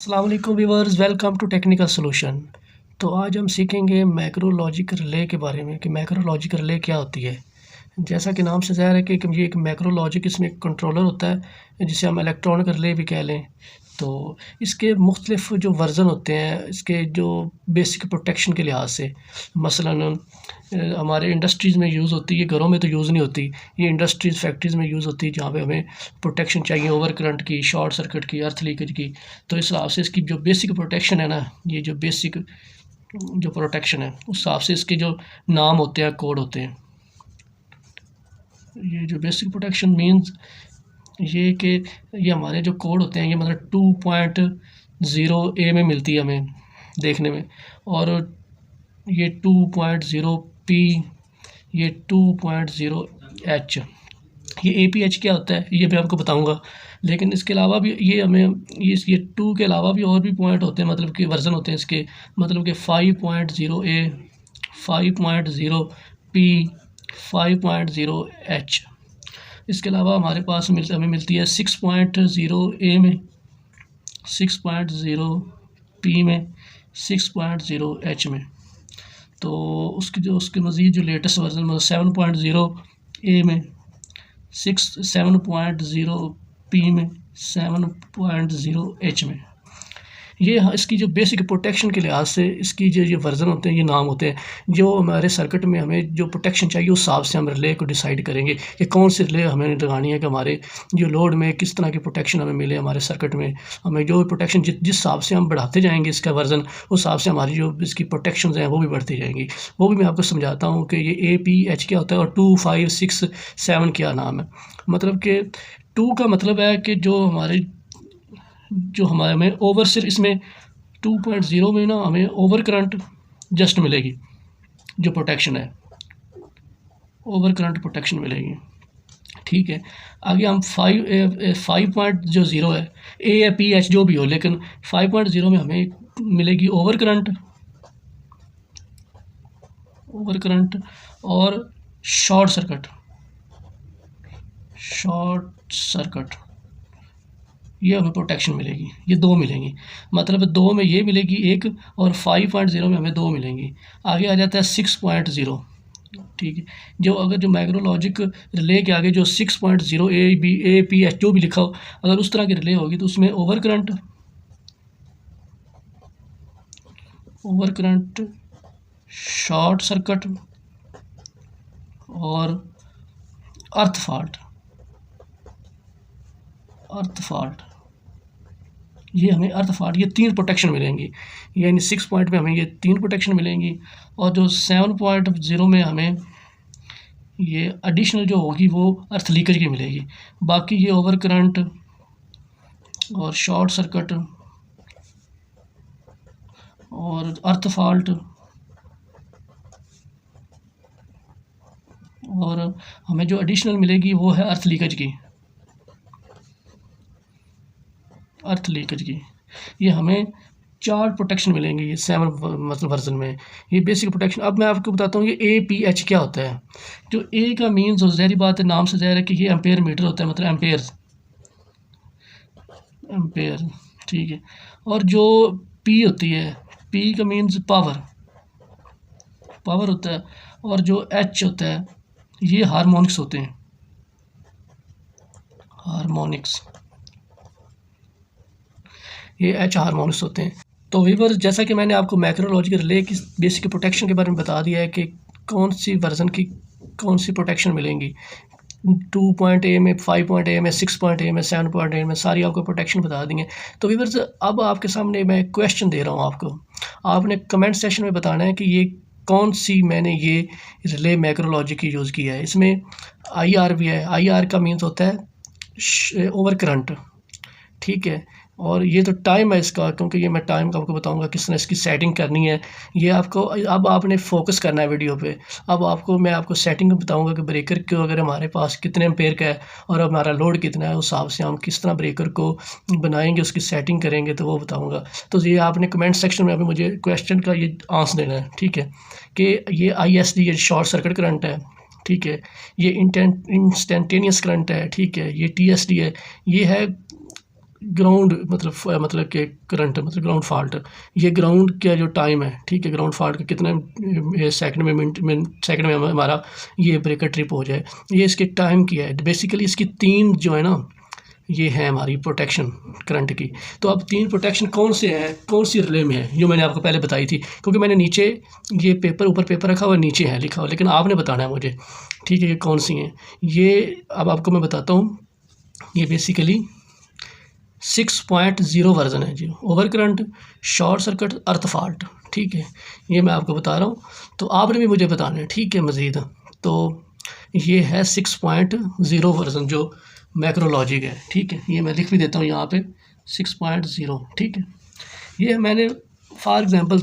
अस्सलाम वालेकुम viewers, welcome to technical solution. तो आज हम सीखेंगे मैक्रोलॉजिक रिले के बारे में कि मैक्रोलॉजिक रिले क्या होती है। जैसा कि नाम से ज़ाहिर है कि ये एक मैक्रोलॉजिक इसमें एक कंट्रोलर होता है जिसे हम इलेक्ट्रॉनिक रिले भी कह लें। तो इसके मुख्तलिफ जो वर्ज़न होते हैं इसके जो बेसिक प्रोटेक्शन के लिहाज से, मसलन हमारे इंडस्ट्रीज़ में यूज़ होती है, घरों में तो यूज़ नहीं होती। ये इंडस्ट्रीज़ फैक्ट्रीज़ में यूज़ होती है जहाँ पे हमें प्रोटेक्शन चाहिए ओवर करंट की, शॉर्ट सर्किट की, अर्थ लीकेज की। तो इस हिसाब से इसकी जो बेसिक प्रोटेक्शन है ना, ये जो बेसिक जो प्रोटेक्शन है उस हिसाब से इसके जो नाम होते हैं, कोड होते हैं। ये जो बेसिक प्रोटेक्शन मीन्स ये कि ये हमारे जो कोड होते हैं ये मतलब 2.0 ए में मिलती है हमें देखने में, और ये 2.0 पी, ये 2.0 एच। ये APH क्या होता है ये भी आपको बताऊंगा, लेकिन इसके अलावा भी ये हमें ये 2 के अलावा भी और भी पॉइंट होते हैं, मतलब कि वर्जन होते हैं इसके, मतलब कि 5.0 ए, 5.0 पी, 5.0 एच। इसके अलावा हमारे पास हमें मिलती है 6.0 ए में, 6.0 पी में, 6.0 एच में। तो उसके मज़ीद जो लेटेस्ट वर्जन मतलब 7.0 ए में, 7.0 पी में, 7.0 एच में। ये इसकी जो बेसिक प्रोटेक्शन के लिहाज से इसकी जो ये वर्ज़न होते हैं, ये नाम होते हैं। जो हमारे सर्किट में हमें जो प्रोटेक्शन चाहिए उस हिसाब से हम रिले को डिसाइड करेंगे कि कौन सी रिले हमें लगानी है कि हमारे जो लोड में किस तरह की प्रोटेक्शन हमें मिले हमारे सर्किट में। हमें जो प्रोटेक्शन जिस हिसाब से हम बढ़ाते जाएँगे इसका वर्ज़न, उस हिसाब से हमारी जो इसकी प्रोटेक्शंस हैं वो भी बढ़ती जाएँगी। वो भी मैं आपको समझाता हूँ कि ये APH क्या होता है और 2, 5, 6, 7 क्या नाम है। मतलब कि 2 का मतलब है कि जो हमारे में ओवर सिर्फ इसमें 2.0 में ना हमें ओवर करंट जस्ट मिलेगी, जो प्रोटेक्शन है ओवर करंट प्रोटेक्शन मिलेगी। ठीक है, आगे हम 5.0 है, ए या पी एच जो भी हो, लेकिन 5.0 में हमें मिलेगी ओवर करंट और शॉर्ट सर्किट ये हमें प्रोटेक्शन मिलेगी। ये 2 मिलेंगी, मतलब 2 में ये मिलेगी एक, और 5.0 में हमें 2 मिलेंगी। आगे आ जाता है 6.0। ठीक है, जो मैक्रोलॉजिक रिले के आगे जो 6.0 A B A P H जो भी लिखा हो, अगर उस तरह की रिले होगी तो उसमें ओवर करंट, शॉर्ट सर्किट और अर्थ फॉल्ट, ये हमें अर्थ फॉल्ट, ये 3 प्रोटेक्शन मिलेंगी। यानी 6 पॉइंट में हमें ये 3 प्रोटेक्शन मिलेंगी, और जो 7.0 में हमें ये एडिशनल जो होगी वो अर्थ लीकेज की मिलेगी। बाकी ये ओवर करंट और शॉर्ट सर्किट और अर्थ फॉल्ट और हमें जो एडिशनल मिलेगी वो है अर्थ लीकेज की। ये हमें 4 प्रोटेक्शन मिलेंगे ये 7 मतलब वर्जन में, ये बेसिक प्रोटेक्शन। अब मैं आपको बताता हूँ ये APH क्या होता है। जो ए का मीन्स और ज़ाहिर बात है, नाम से ज़ाहिर है कि ये एम्पेयर मीटर होता है, मतलब एम्पेयर। ठीक है, और जो पी होती है, पी का मीन्स पावर होता है, और जो एच होता है ये हार्मोनिक्स होते हैं, ये एच हार्मोनिक्स होते हैं। तो व्यूअर्स, जैसा कि मैंने आपको मैक्रोलॉजिकल रिले की बेसिक प्रोटेक्शन के बारे में बता दिया है कि कौन सी वर्जन की कौन सी प्रोटेक्शन मिलेंगी, 2.A में, 5.A में, 6.A में, 7.A में, सारी आपको प्रोटेक्शन बता दी है। तो व्यूअर्स, अब आपके सामने मैं क्वेश्चन दे रहा हूँ आपको, आपने कमेंट सेक्शन में बताना है कि ये कौन सी मैंने ये रिले मैक्रोलॉजी की यूज़ किया है। इसमें IR भी है। IR का मीन्स होता है ओवर करंट। ठीक है, और ये तो टाइम है इसका, क्योंकि ये मैं टाइम का आपको बताऊंगा किस तरह इसकी सेटिंग करनी है। ये आपको अब आपने फोकस करना है वीडियो पे। अब मैं आपको सेटिंग बताऊंगा कि ब्रेकर को अगर हमारे पास कितने एम्पेयर का है और हमारा लोड कितना है, उस हिसाब से हम किस तरह ब्रेकर को बनाएंगे, उसकी सेटिंग करेंगे, तो वो बताऊँगा। तो ये आपने कमेंट सेक्शन में अभी मुझे क्वेश्चन का ये आंसर देना है। ठीक है, कि ये ISD ये शॉर्ट सर्किट करंट है। ठीक है, ये इंस्टेंटेनियस करंट है। ठीक है, ये TSD है, ये है ग्राउंड मतलब कि करंट मतलब ग्राउंड फॉल्ट, ये ग्राउंड का जो टाइम है, ठीक है, ग्राउंड फॉल्ट का कितने सेकंड में सेकंड में हमारा ये ब्रेकर ट्रिप हो जाए, ये इसके टाइम की है। बेसिकली इसकी तीन जो है ना, ये है हमारी प्रोटेक्शन करंट की। तो अब तीन प्रोटेक्शन कौन से हैं, कौन सी रिले में है, जो मैंने आपको पहले बताई थी, क्योंकि मैंने नीचे ये पेपर ऊपर पेपर रखा हुआ नीचे है लिखा हुआ, लेकिन आपने बताना है मुझे, ठीक है, ये कौन सी हैं। ये अब आपको मैं बताता हूँ। ये बेसिकली 6.0 वर्जन है जी, over current, short circuit, earth fault, ठीक है, ये मैं आपको बता रहा हूँ। तो आपने भी मुझे बताना है, ठीक है, मज़ीद। तो ये है 6.0 वर्जन जो मैक्रोलॉजिक है, ठीक है, ये मैं लिख भी देता हूँ यहाँ पे 6.0, ठीक है। ये मैंने फॉर एग्ज़ाम्पल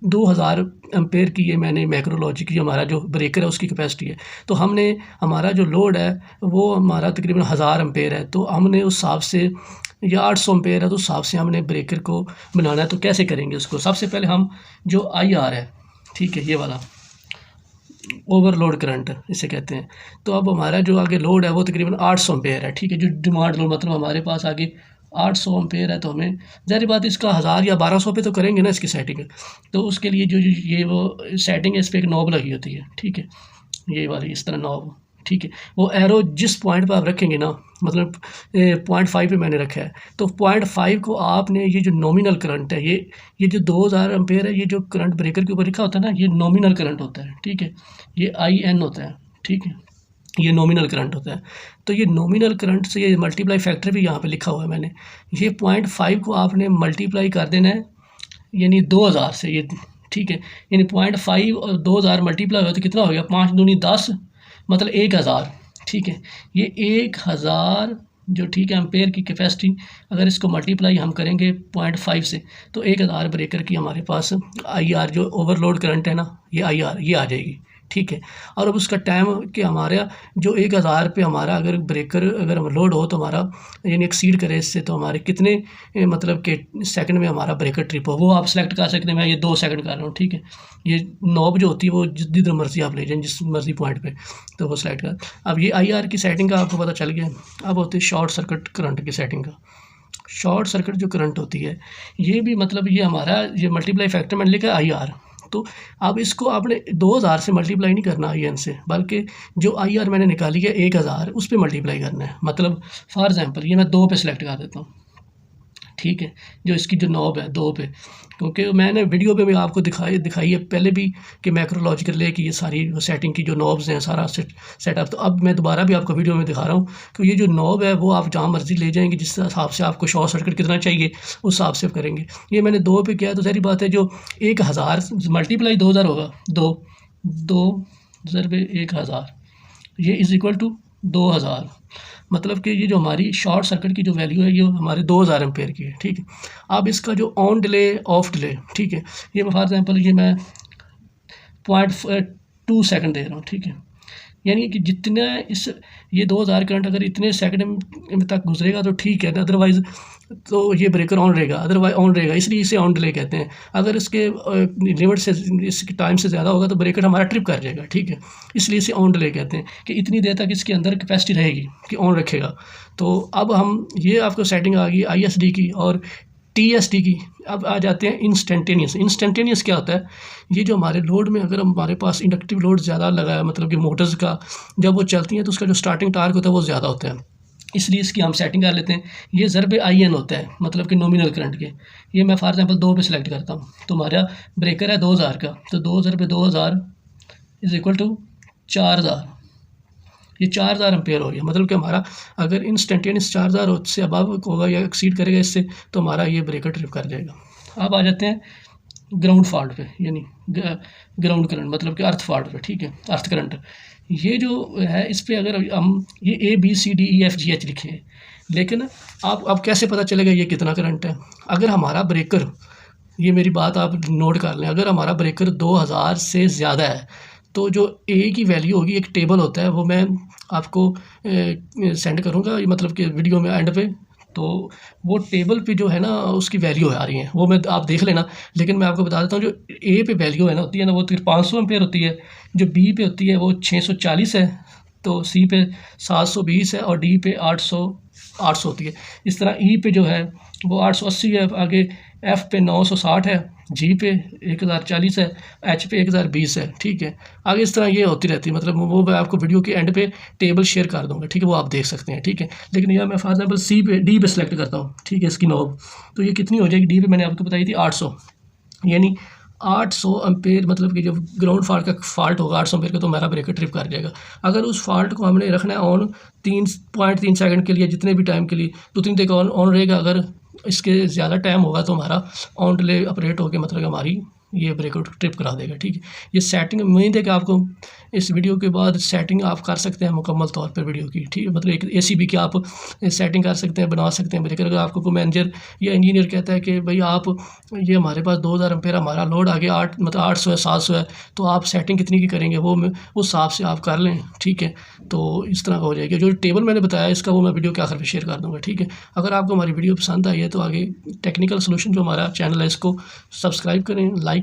2000 एम्पेयर की ये मैंने मैक्रोलॉजिक की हमारा जो ब्रेकर है उसकी कैपेसिटी है। तो हमने हमारा जो लोड है वो हमारा तकरीबन 1000 एम्पेयर है, तो हमने उस हिसाब से, या 800 एम्पेयर है तो उस हिसाब से हमने ब्रेकर को बनाना है। तो कैसे करेंगे उसको, सबसे पहले हम जो IR है, ठीक है, ये वाला ओवरलोड करंट इसे कहते हैं। तो अब हमारा जो आगे लोड है वो तकरीबन 800 एम्पेयर है, ठीक है, जो डिमांड लोड मतलब हमारे पास आगे 800 एम्पेयर है। तो हमें ज़ाहिर बात है इसका 1000 या 1200 पे तो करेंगे ना इसकी सेटिंग। तो उसके लिए जो ये वो सेटिंग है, इस पर एक नॉब लगी होती है, ठीक है, ये वाली इस तरह नॉब, ठीक है। वो एरो जिस पॉइंट पर आप रखेंगे ना, मतलब 0.5 पे मैंने रखा है, तो 0.5 को आपने, ये जो नॉमिनल करंट है, ये जो 2000 एम्पेयर है, ये जो करंट ब्रेकर के ऊपर लिखा होता है ना, ये नॉमिनल करंट होता है, ठीक है, ये IN होता है, ठीक है, ये नॉमिनल करंट होता है। तो ये नॉमिनल करंट से ये मल्टीप्लाई फैक्टर भी यहाँ पे लिखा हुआ है मैंने, ये 0.5 को आपने मल्टीप्लाई कर देना है, यानी 2000 से, ये ठीक है, यानी 0.5 और 2000 मल्टीप्लाई हो तो कितना हो गया, 5 दूनी 10, मतलब 1000, ठीक है। ये 1000 जो, ठीक है, एम्पेयर की कैपेसिटी, अगर इसको मल्टीप्लाई हम करेंगे 0.5 से, तो 1000 ब्रेकर की हमारे पास IR जो ओवरलोड करंट है ना, ये IR ये आ जाएगी, ठीक है। और अब उसका टाइम कि हमारा जो 1000 पे हमारा अगर ब्रेकर अगर लोड हो तो हमारा यानी एक्सीड करे इससे, तो हमारे कितने मतलब कि सेकंड में हमारा ब्रेकर ट्रिप हो, वो आप सेलेक्ट कर सकते हैं। मैं ये 2 सेकंड कर रहा हूँ, ठीक है। ये नॉब जो होती है वो जिधर मर्जी आप ले जाएं, जिस मर्जी पॉइंट पे, तो वो सेलेक्ट कर। अब ये IR की सेटिंग का आपको पता चल गया। अब होती है शॉर्ट सर्किट करंट की सेटिंग का। शॉर्ट सर्किट जो करंट होती है, ये भी मतलब ये हमारा ये मल्टीप्लाई फैक्टर मैंने लिखा IR, तो अब इसको आपने 2000 से मल्टीप्लाई नहीं करना IN से, बल्कि जो IR मैंने निकाली है 1000, उस पर मल्टीप्लाई करना है। मतलब फॉर एग्जांपल ये मैं 2 पे सिलेक्ट कर देता हूँ, ठीक है, जो इसकी जो नॉब है 2 पे, क्योंकि मैंने वीडियो पे भी आपको दिखाई है पहले भी कि मैक्रोलॉजिक रिले की ये सारी सेटिंग की जो नॉब्स हैं सारा सेटअप। तो अब मैं दोबारा भी आपको वीडियो में दिखा रहा हूँ कि ये जो नॉब है वो आप जहाँ मर्जी ले जाएंगे, जिस हिसाब से आपको शॉर्ट सर्किट कितना चाहिए उस हिसाब से करेंगे। ये मैंने 2 पे किया, तो सारी बात है जो 1000 मल्टीप्लाई 2000 होगा, 2 ज़रबे 1000, ये इज़ इक्वल टू 2000। मतलब कि ये जो हमारी शॉर्ट सर्किट की जो वैल्यू है ये हमारे 2000 एम्पेयर की है, ठीक है। अब इसका जो ऑन डिले ऑफ डिले, ठीक है, ये फॉर एग्जांपल ये मैं 0.2 सेकंड दे रहा हूँ, ठीक है, यानी कि जितना इस ये 2000 करंट अगर इतने सेकंड तक गुजरेगा तो ठीक है, अदरवाइज़ तो ये ब्रेकर ऑन रहेगा, अदरवाइज ऑन रहेगा, इसलिए इसे ऑन डिले कहते हैं। अगर इसके लिमिट से इसके टाइम से ज़्यादा होगा तो ब्रेकर हमारा ट्रिप कर जाएगा, ठीक है, इसलिए इसे ऑन डिले कहते हैं कि इतनी देर तक इसके अंदर कैपेसिटी रहेगी कि ऑन रखेगा। तो अब हम ये आपको सेटिंग आ गई ISD की और TSD की। अब आ जाते हैं इंस्टेंटेनियस। इंस्टेंटेनियस क्या होता है, ये जो हमारे लोड में अगर हमारे पास इंडक्टिव लोड ज़्यादा लगा है, मतलब कि मोटर्स का जब वो चलती हैं तो उसका जो स्टार्टिंग टार्क होता है वो ज़्यादा होता है, इसलिए इसकी हम सेटिंग कर लेते हैं। ये ज़रबे IN होता है, मतलब कि नॉमिनल करंट के। ये मैं फॉर एग्जांपल 2 पे सिलेक्ट करता हूँ, तो हमारा ब्रेकर है 2000 का, तो 2 ज़रबे 2000 इज़ इक्वल टू 4000, ये 4000 एम्पेयर हो गया। मतलब कि हमारा अगर इंस्टेंटेनियस 4000 से अबव होगा या एक्सीड करेगा इससे, तो हमारा ये ब्रेकर ट्रिप कर जाएगा। अब आ जाते हैं ग्राउंड फॉल्ट पे, यानी ग्राउंड करंट, मतलब कि अर्थ फॉल्ट पे, ठीक है, अर्थ करंट। ये जो है इस पर अगर हम ये ABCDEFGH लिखे हैं, लेकिन आप कैसे पता चलेगा ये कितना करंट है। अगर हमारा ब्रेकर, ये मेरी बात आप नोट कर लें, अगर हमारा ब्रेकर 2000 से ज़्यादा है तो जो A की वैल्यू होगी, एक टेबल होता है वो मैं आपको सेंड करूँगा, मतलब कि वीडियो में एंड पे, तो वो टेबल पे जो है ना उसकी वैल्यू आ रही है, वो मैं आप देख लेना। लेकिन मैं आपको बता देता हूँ जो A पे वैल्यू है ना होती है ना, वो 500 एम्पेयर होती है, जो B पे होती है वो 640 है, तो C पे 720 है और D पे 800 होती है। इस तरह ई पे जो है वो 880 है, आगे एफ़ पे 960 है, जी पे 1040 है, एच पे 1020 है, ठीक है। आगे इस तरह ये होती रहती है, मतलब वो मैं आपको वीडियो के एंड पे टेबल शेयर कर दूँगा, ठीक है, वो आप देख सकते हैं, ठीक है। लेकिन यहाँ मैं फॉर एग्जाम्पल डी पे सेलेक्ट करता हूँ, ठीक है, इसकी नॉब, तो ये कितनी हो जाएगी, डी पे मैंने आपको बताई थी 800, यानी 800 एम्पेयर, मतलब कि जब ग्राउंड फॉल्ट का फॉल्ट होगा 800 एम्पेयर का, तो हमारा ब्रेकर ट्रिप कर जाएगा। अगर उस फॉल्ट को हमने रखना है ऑन 3.3 सेकंड के लिए, जितने भी टाइम के लिए, तो 3 तक ऑन रहेगा। अगर इसके ज़्यादा टाइम होगा तो हमारा ऑन डिले ऑपरेट होकर मतलब हमारी ये ब्रेकआउट ट्रिप करा देगा, ठीक है। ये सेटिंग उम्मीद है कि आपको इस वीडियो के बाद सेटिंग आप कर सकते हैं मुकम्मल तौर पर वीडियो की, ठीक है। मतलब एक ACB की आप सेटिंग कर सकते हैं, बना सकते हैं ब्रेकर। अगर आपको कोई मैनेजर या इंजीनियर कहता है कि भाई आप ये हमारे पास 2000 एम्पेयर हमारा लोड आगे 800 है, 700 है, तो आप सेटिंग कितनी की करेंगे, वो उस हिसाब से आप कर लें, ठीक है। तो इस तरह का हो जाएगा। जो टेबल मैंने बताया इसका वो मैं वीडियो के आखिर में शेयर कर दूँगा, ठीक है। अगर आपको हमारी वीडियो पसंद आई है तो आगे टेक्निकल सोल्यूशन जो हमारा चैनल है इसको सब्सक्राइब करें, लाइक